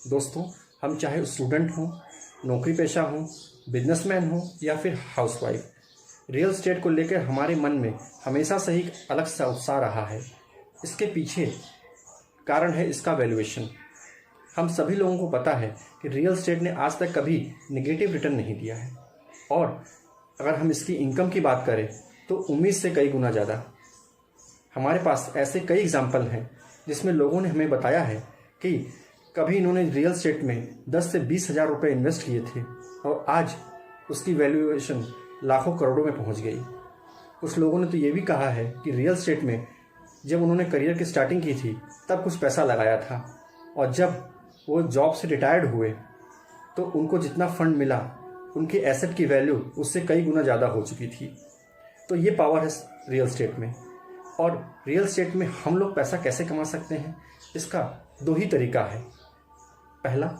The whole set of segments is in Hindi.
दोस्तों, हम चाहे स्टूडेंट हों, नौकरी पेशा हों, बिजनेसमैन हों या फिर हाउसवाइफ, रियल एस्टेट को लेकर हमारे मन में हमेशा से ही अलग सा उत्साह रहा है। इसके पीछे कारण है इसका वैल्यूएशन। हम सभी लोगों को पता है कि रियल एस्टेट ने आज तक कभी नेगेटिव रिटर्न नहीं दिया है, और अगर हम इसकी इनकम की बात करें तो उम्मीद से कई गुना ज़्यादा। हमारे पास ऐसे कई एग्जाम्पल हैं जिसमें लोगों ने हमें बताया है कि कभी इन्होंने रियल एस्टेट में 10 से 20 हज़ार रुपये इन्वेस्ट किए थे और आज उसकी वैल्यूएशन लाखों करोड़ों में पहुंच गई। कुछ लोगों ने तो ये भी कहा है कि रियल एस्टेट में जब उन्होंने करियर की स्टार्टिंग की थी तब कुछ पैसा लगाया था, और जब वो जॉब से रिटायर्ड हुए तो उनको जितना फंड मिला, उनके एसेट की वैल्यू उससे कई गुना ज़्यादा हो चुकी थी। तो ये पावर है रियल एस्टेट में। और रियल एस्टेट में हम लोग पैसा कैसे कमा सकते हैं, इसका दो ही तरीका है। पहला,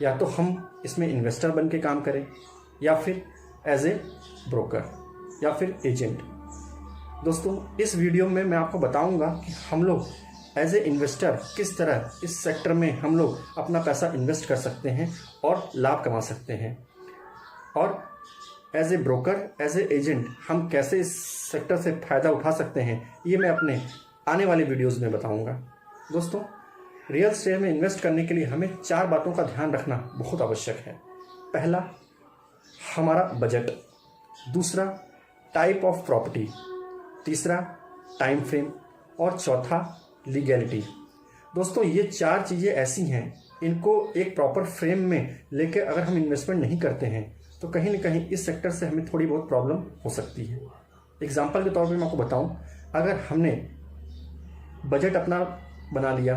या तो हम इसमें इन्वेस्टर बन के काम करें, या फिर एज ए ब्रोकर या फिर एजेंट। दोस्तों, इस वीडियो में मैं आपको बताऊंगा कि हम लोग एज ए इन्वेस्टर किस तरह इस सेक्टर में हम लोग अपना पैसा इन्वेस्ट कर सकते हैं और लाभ कमा सकते हैं, और as a broker, as a agent हम कैसे इस सेक्टर से फ़ायदा उठा सकते हैं, ये मैं अपने आने वाले वीडियोज़ में बताऊंगा। दोस्तों, रियल एस्टेट में इन्वेस्ट करने के लिए हमें 4 बातों का ध्यान रखना बहुत आवश्यक है। पहला, हमारा बजट। दूसरा, टाइप ऑफ प्रॉपर्टी। तीसरा, टाइम फ्रेम। और चौथा, लीगैलिटी। दोस्तों, ये 4 चीज़ें ऐसी हैं, इनको एक प्रॉपर फ्रेम में लेकर अगर हम इन्वेस्टमेंट नहीं करते हैं तो कहीं ना कहीं इस सेक्टर से हमें थोड़ी बहुत प्रॉब्लम हो सकती है। एग्जाम्पल के तौर पे मैं आपको बताऊं, अगर हमने बजट अपना बना लिया,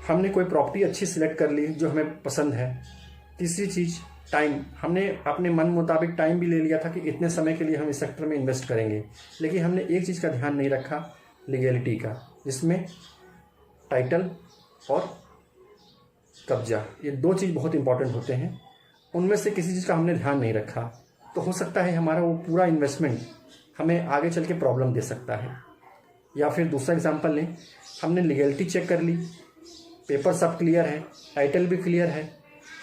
हमने कोई प्रॉपर्टी अच्छी सिलेक्ट कर ली जो हमें पसंद है। तीसरी चीज़, टाइम। हमने अपने मन मुताबिक टाइम भी ले लिया था कि इतने समय के लिए हम इस सेक्टर में इन्वेस्ट करेंगे, लेकिन हमने एक चीज़ का ध्यान नहीं रखा, लीगैलिटी का, जिसमें टाइटल और कब्जा, ये 2 चीज़ बहुत इंपॉर्टेंट होते हैं। उनमें से किसी चीज़ का हमने ध्यान नहीं रखा तो हो सकता है हमारा वो पूरा इन्वेस्टमेंट हमें आगे चल के प्रॉब्लम दे सकता है। या फिर दूसरा एग्जांपल लें, हमने लीगैलिटी चेक कर ली, पेपर सब क्लियर है, टाइटल भी क्लियर है,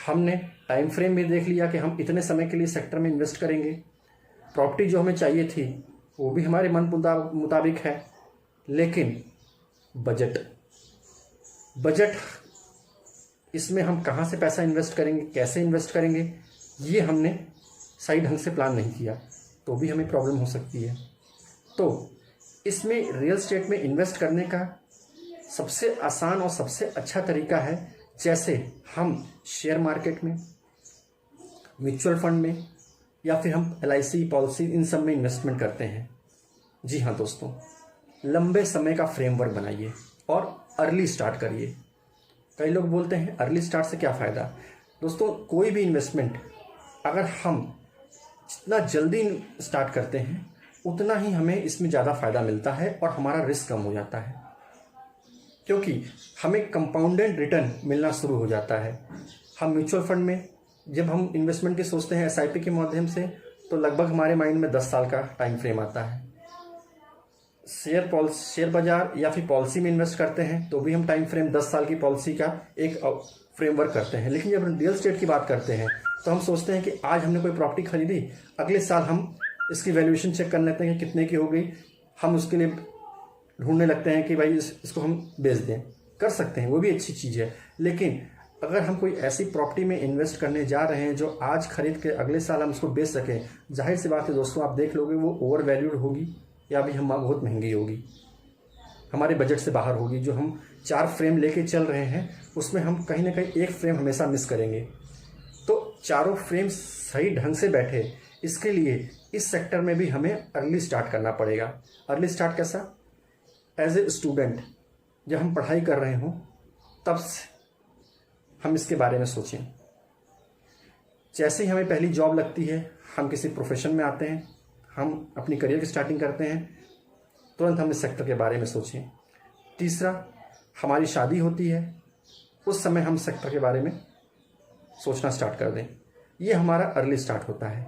हमने टाइम फ्रेम भी देख लिया कि हम इतने समय के लिए सेक्टर में इन्वेस्ट करेंगे, प्रॉपर्टी जो हमें चाहिए थी वो भी हमारे मन मुताबिक है, लेकिन बजट इसमें हम कहाँ से पैसा इन्वेस्ट करेंगे, कैसे इन्वेस्ट करेंगे, ये हमने सही ढंग से प्लान नहीं किया तो भी हमें प्रॉब्लम हो सकती है। तो इसमें रियल एस्टेट में इन्वेस्ट करने का सबसे आसान और सबसे अच्छा तरीका है, जैसे हम शेयर मार्केट में, म्यूचुअल फंड में, या फिर हम LIC पॉलिसी, इन सब में इन्वेस्टमेंट करते हैं। जी हाँ दोस्तों, लंबे समय का फ्रेमवर्क बनाइए और अर्ली स्टार्ट करिए। कई लोग बोलते हैं अर्ली स्टार्ट से क्या फ़ायदा। दोस्तों, कोई भी इन्वेस्टमेंट अगर हम जितना जल्दी स्टार्ट करते हैं उतना ही हमें इसमें ज़्यादा फ़ायदा मिलता है और हमारा रिस्क कम हो जाता है, क्योंकि हमें कंपाउंडेड रिटर्न मिलना शुरू हो जाता है। हम म्यूचुअल फंड में जब हम इन्वेस्टमेंट की सोचते हैं SIP के माध्यम से, तो लगभग हमारे माइंड में 10 साल का टाइम फ्रेम आता है। शेयर बाजार या फिर पॉलिसी में इन्वेस्ट करते हैं तो भी हम टाइम फ्रेम 10 साल की पॉलिसी का एक फ्रेमवर्क करते हैं। लेकिन जब हम रियल एस्टेट की बात करते हैं तो हम सोचते हैं कि आज हमने कोई प्रॉपर्टी खरीदी, अगले साल हम इसकी वैल्यूएशन चेक कर लेते हैं कि कितने की हो गई, हम उसके लिए ढूंढने लगते हैं कि भाई इसको हम बेच दें। कर सकते हैं, वो भी अच्छी चीज़ है, लेकिन अगर हम कोई ऐसी प्रॉपर्टी में इन्वेस्ट करने जा रहे हैं जो आज खरीद के अगले साल हम उसको बेच सकें, जाहिर सी बात है दोस्तों, आप देख लोगे वो ओवर वैल्यूड होगी या भी हम बहुत महंगी होगी, हमारे बजट से बाहर होगी। जो हम 4 फ्रेम लेके चल रहे हैं उसमें हम कहीं ना कहीं एक फ्रेम हमेशा मिस करेंगे। तो चारों फ्रेम सही ढंग से बैठे, इसके लिए इस सेक्टर में भी हमें अर्ली स्टार्ट करना पड़ेगा। अर्ली स्टार्ट कैसा? एज ए स्टूडेंट जब हम पढ़ाई कर रहे हों तब से हम इसके बारे में सोचें। जैसे ही हमें पहली जॉब लगती है, हम किसी प्रोफेशन में आते हैं, हम अपनी करियर की स्टार्टिंग करते हैं, तुरंत हम इस सेक्टर के बारे में सोचें। तीसरा, हमारी शादी होती है, उस समय हम सेक्टर के बारे में सोचना स्टार्ट कर दें। ये हमारा अर्ली स्टार्ट होता है।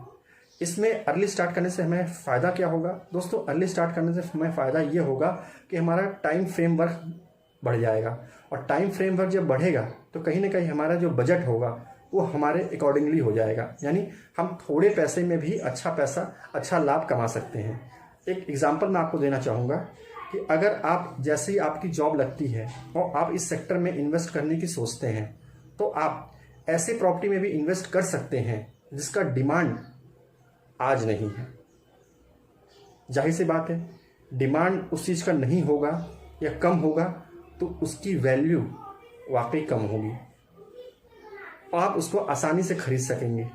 इसमें अर्ली स्टार्ट करने से हमें फ़ायदा क्या होगा दोस्तों? अर्ली स्टार्ट करने से हमें फ़ायदा ये होगा कि हमारा टाइम फ्रेमवर्क बढ़ जाएगा। और टाइम फ्रेमवर्क जब बढ़ेगा तो कहीं ना कहीं हमारा जो बजट होगा वो हमारे अकॉर्डिंगली हो जाएगा, यानी हम थोड़े पैसे में भी अच्छा पैसा, अच्छा लाभ कमा सकते हैं। एक एग्जांपल मैं आपको देना चाहूँगा कि अगर आप जैसे ही आपकी जॉब लगती है और आप इस सेक्टर में इन्वेस्ट करने की सोचते हैं तो आप ऐसे प्रॉपर्टी में भी इन्वेस्ट कर सकते हैं जिसका डिमांड आज नहीं है। जाहिर सी बात है, डिमांड उस चीज़ का नहीं होगा या कम होगा तो उसकी वैल्यू वाकई कम होगी और आप उसको आसानी से खरीद सकेंगे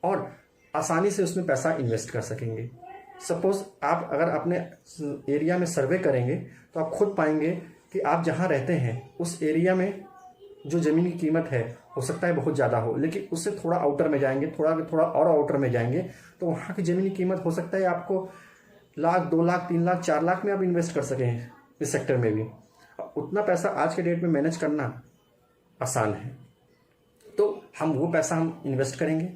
और आसानी से उसमें पैसा इन्वेस्ट कर सकेंगे। सपोज़ आप अगर अपने एरिया में सर्वे करेंगे तो आप खुद पाएंगे कि आप जहाँ रहते हैं उस एरिया में जो ज़मीन की कीमत है हो सकता है बहुत ज़्यादा हो, लेकिन उससे थोड़ा आउटर में जाएंगे, थोड़ा और आउटर में जाएंगे तो वहाँ की ज़मीन की कीमत हो सकता है आपको लाख, 2 लाख, 3 लाख, 4 लाख में आप इन्वेस्ट कर सकें इस सेक्टर में भी। उतना पैसा आज के डेट में मैनेज करना आसान है, तो हम वो पैसा हम इन्वेस्ट करेंगे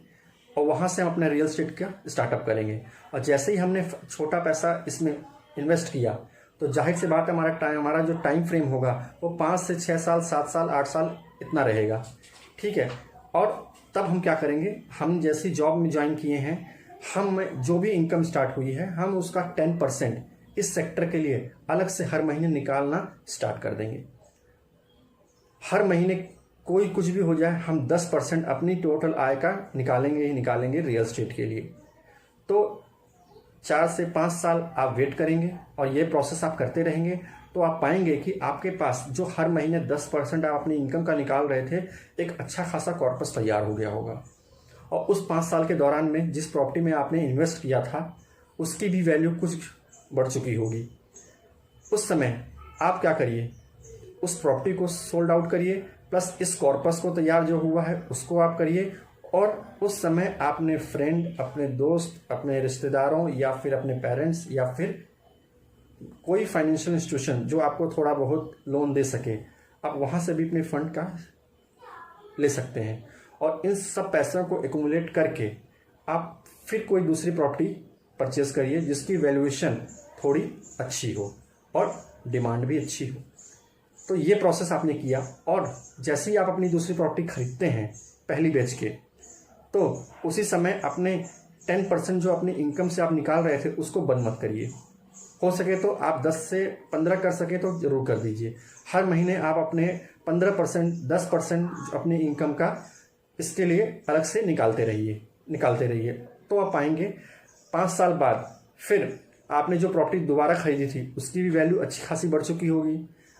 और वहाँ से हम अपना रियल एस्टेट का स्टार्टअप करेंगे। और जैसे ही हमने छोटा पैसा इसमें इन्वेस्ट किया तो जाहिर सी बात है हमारा जो टाइम फ्रेम होगा वो 5 से 6 साल, 7 साल, 8 साल इतना रहेगा, ठीक है। और तब हम क्या करेंगे, हम जैसी जॉब में ज्वाइन किए हैं, हम जो भी इनकम स्टार्ट हुई है हम उसका 10% इस सेक्टर के लिए अलग से हर महीने निकालना स्टार्ट कर देंगे। हर महीने कोई कुछ भी हो जाए हम 10% अपनी टोटल आय का निकालेंगे ही निकालेंगे रियल एस्टेट के लिए। तो 4 से 5 साल आप वेट करेंगे और ये प्रोसेस आप करते रहेंगे तो आप पाएंगे कि आपके पास जो हर महीने 10% आप अपनी इनकम का निकाल रहे थे, एक अच्छा खासा कॉर्पस तैयार हो गया होगा। और उस 5 साल के दौरान में जिस प्रॉपर्टी में आपने इन्वेस्ट किया था उसकी भी वैल्यू कुछ बढ़ चुकी होगी। उस समय आप क्या करिए, उस प्रॉपर्टी को सोल्ड आउट करिए, प्लस इस कॉर्पस को तैयार जो हुआ है उसको आप करिए। और उस समय आपने फ्रेंड, अपने दोस्त, अपने रिश्तेदारों या फिर अपने पेरेंट्स या फिर कोई फाइनेंशियल इंस्टीट्यूशन जो आपको थोड़ा बहुत लोन दे सके, आप वहाँ से भी अपने फंड का ले सकते हैं। और इन सब पैसों को एक्यूमुलेट करके आप फिर कोई दूसरी प्रॉपर्टी परचेज करिए जिसकी वैल्यूएशन थोड़ी अच्छी हो और डिमांड भी अच्छी हो। तो ये प्रोसेस आपने किया और जैसे ही आप अपनी दूसरी प्रॉपर्टी खरीदते हैं पहली बेच के, तो उसी समय अपने 10% जो अपनी इनकम से आप निकाल रहे थे उसको बंद मत करिए। हो सके तो आप 10 से 15 कर सके तो ज़रूर कर दीजिए। हर महीने आप अपने 15%, 10% अपनी इनकम का इसके लिए अलग से निकालते रहिए। तो आप पाएंगे 5 साल बाद फिर आपने जो प्रॉपर्टी दोबारा खरीदी थी उसकी भी वैल्यू अच्छी खासी बढ़ चुकी होगी,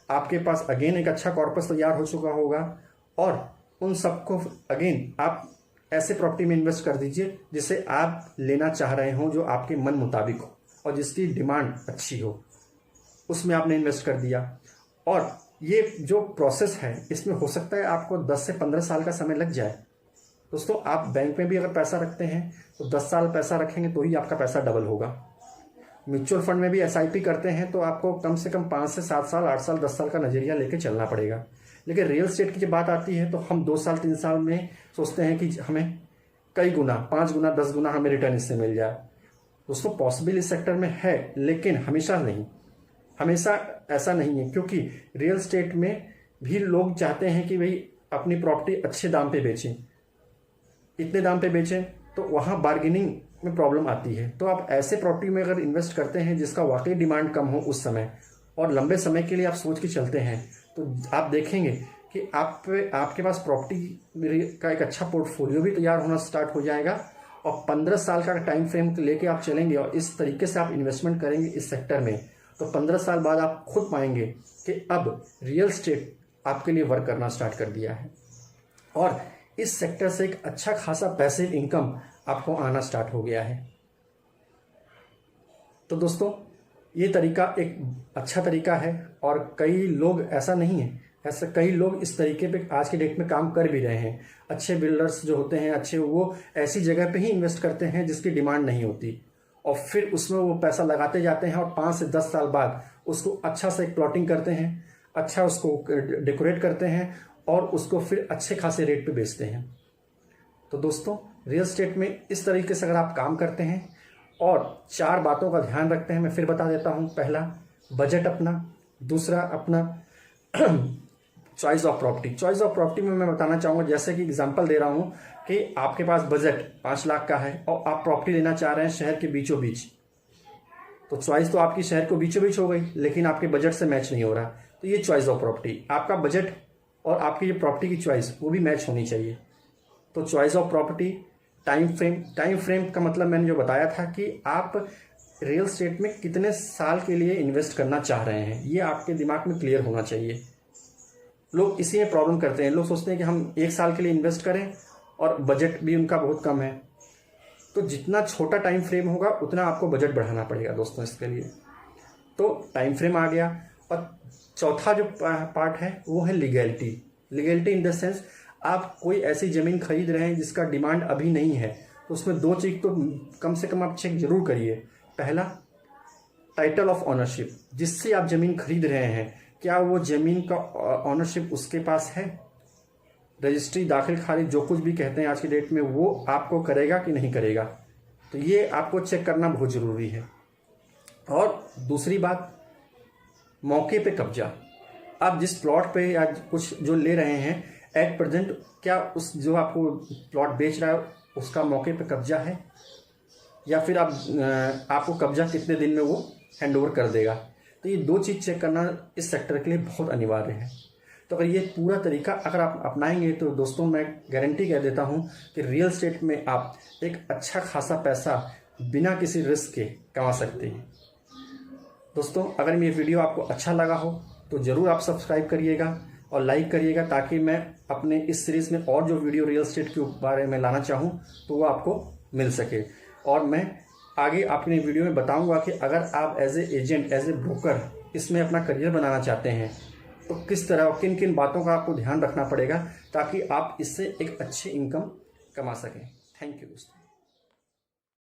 आपके पास अगेन एक अच्छा कॉर्पस तैयार हो चुका होगा और उन सबको अगेन आप ऐसे प्रॉपर्टी में इन्वेस्ट कर दीजिए जिसे आप लेना चाह रहे हो, जो आपके मन मुताबिक हो और जिसकी डिमांड अच्छी हो, उसमें आपने इन्वेस्ट कर दिया। और ये जो प्रोसेस है इसमें हो सकता है आपको 10 से 15 साल का समय लग जाए। दोस्तों, आप बैंक में भी अगर पैसा रखते हैं तो 10 साल पैसा रखेंगे तो ही आपका पैसा डबल होगा। म्यूचुअल फंड में भी SIP करते हैं तो आपको कम से कम 5 से 7 साल, 8 साल, 10 साल का नजरिया लेके चलना पड़ेगा। लेकिन रियल एस्टेट की जब बात आती है तो हम 2 साल, 3 साल में सोचते हैं कि हमें कई गुना, 5 गुना, 10 गुना हमें रिटर्न इससे मिल जाए। दोस्तों, पॉसिबल इस सेक्टर में है लेकिन हमेशा ऐसा नहीं है, क्योंकि रियल एस्टेट में भी लोग चाहते हैं कि भाई अपनी प्रॉपर्टी अच्छे दाम पे बेचें, इतने दाम पे बेचें, तो वहाँ बार्गेनिंग में प्रॉब्लम आती है। तो आप ऐसे प्रॉपर्टी में अगर इन्वेस्ट करते हैं जिसका वाकई डिमांड कम हो उस समय और लंबे समय के लिए आप सोच के चलते हैं तो आप देखेंगे कि आपके पास प्रॉपर्टी का एक अच्छा पोर्टफोलियो भी तैयार होना स्टार्ट हो जाएगा। और 15 साल का टाइम फ्रेम लेके आप चलेंगे और इस तरीके से आप इन्वेस्टमेंट करेंगे इस सेक्टर में, तो 15 साल बाद आप खुद पाएंगे कि अब रियल एस्टेट आपके लिए वर्क करना स्टार्ट कर दिया है और इस सेक्टर से एक अच्छा खासा पैसिव इनकम आपको आना स्टार्ट हो गया है। तो दोस्तों, ये तरीका एक अच्छा तरीका है और कई लोग ऐसा नहीं है, ऐसे कई लोग इस तरीके पे आज के डेट में काम कर भी रहे हैं। अच्छे बिल्डर्स जो होते हैं अच्छे, वो ऐसी जगह पे ही इन्वेस्ट करते हैं जिसकी डिमांड नहीं होती और फिर उसमें वो पैसा लगाते जाते हैं और 5 से 10 साल बाद उसको अच्छा से एक प्लॉटिंग करते हैं, अच्छा उसको डेकोरेट करते हैं और उसको फिर अच्छे खासे रेट पे बेचते हैं। तो दोस्तों, रियल एस्टेट में इस तरीके से अगर आप काम करते हैं और 4 बातों का ध्यान रखते हैं, मैं फिर बता देता हूँ। पहला, बजट अपना। दूसरा, अपना choice of property. Choice of property में मैं बताना चाहूँगा, जैसे कि एग्जांपल दे रहा हूँ कि आपके पास बजट 5 लाख का है और आप प्रॉपर्टी लेना चाह रहे हैं शहर के बीचों बीच। तो चॉइस तो आपकी शहर को बीचों बीच हो गई, लेकिन आपके बजट से मैच नहीं हो रहा, तो ये चॉइस ऑफ प्रॉपर्टी। आपका बजट और आपकी ये प्रॉपर्टी की चॉइस वो भी मैच होनी चाहिए। तो choice of property. Time frame का मतलब मैंने जो बताया था कि आप रियल एस्टेट में कितने साल के लिए इन्वेस्ट करना चाह रहे हैं, ये आपके दिमाग में क्लियर होना चाहिए। लोग इसी में प्रॉब्लम करते हैं। लोग सोचते हैं कि हम 1 साल के लिए इन्वेस्ट करें और बजट भी उनका बहुत कम है। तो जितना छोटा टाइम फ्रेम होगा उतना आपको बजट बढ़ाना पड़ेगा दोस्तों इसके लिए। तो टाइम फ्रेम आ गया। और चौथा जो पार्ट है वो है legality. Legality in the sense, आप कोई ऐसी ज़मीन खरीद रहे हैं जिसका डिमांड अभी नहीं है, तो उसमें 2 चीज़ तो कम से कम आप चेक जरूर करिए। पहला, टाइटल ऑफ ऑनरशिप, जिससे आप ज़मीन खरीद रहे हैं क्या वो ज़मीन का ऑनरशिप उसके पास है। रजिस्ट्री, दाखिल खारिज, जो कुछ भी कहते हैं आज की डेट में, वो आपको करेगा कि नहीं करेगा, तो ये आपको चेक करना बहुत ज़रूरी है। और दूसरी बात, मौके पे कब्जा। आप जिस प्लॉट पे या कुछ जो ले रहे हैं एट प्रेजेंट, क्या उस जो आपको प्लॉट बेच रहा है उसका मौके पे कब्जा है, या फिर आपको कब्जा कितने दिन में वो हैंड ओवर कर देगा। तो ये 2 चीज़ चेक करना इस सेक्टर के लिए बहुत अनिवार्य है। तो अगर ये पूरा तरीका अगर आप अपनाएंगे तो दोस्तों मैं गारंटी कह देता हूँ कि रियल एस्टेट में आप एक अच्छा खासा पैसा बिना किसी रिस्क के कमा सकते हैं। दोस्तों अगर ये वीडियो आपको अच्छा लगा हो तो ज़रूर आप सब्सक्राइब करिएगा और लाइक करिएगा, ताकि मैं अपने इस सीरीज़ में और जो वीडियो रियल एस्टेट के बारे में लाना चाहूँ तो वो आपको मिल सके। और मैं आगे अपने वीडियो में बताऊंगा कि अगर आप as a agent, as a broker इसमें अपना करियर बनाना चाहते हैं तो किस तरह और किन किन बातों का आपको ध्यान रखना पड़ेगा ताकि आप इससे एक अच्छी इनकम कमा सकें। थैंक यू दोस्तों।